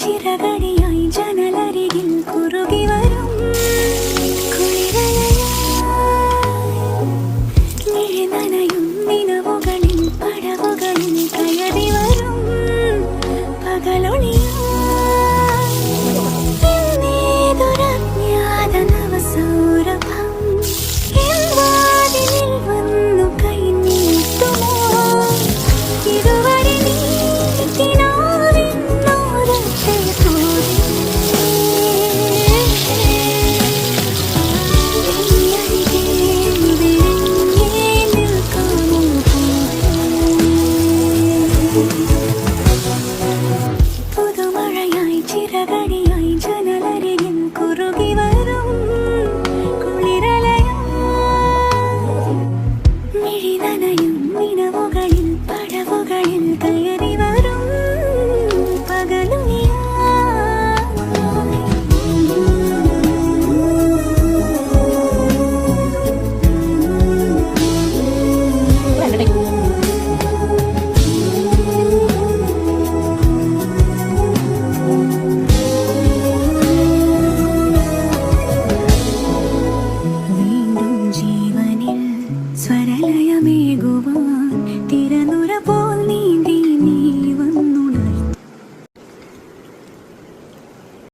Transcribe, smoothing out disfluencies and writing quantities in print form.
ചിറകടിയായി ജനലരികിൽ കുറുകി വരും നനയും നിലവുകളിൽ പടവുകളിൽ കയറി വരും പകലൊളിയാതൊരജ്ഞാത നവസൗരഭം വാതിലിൽ വന്നു കൈ നീട്ടുമോ ഇതുവരെ നീക്കിനാവിന്നോരത്തെ തോന്നി പുതുമഴയായി ചിറകടിയായി ജനലരികിൽ കുറുകി വരും കുളിരലയായി മിഴി നനയും നിലവുകളിൽ പടവുകളിൽ കയറി വരും പകലുനിയായി വീണ്ടും ജീവനിൽ സ്വരലയ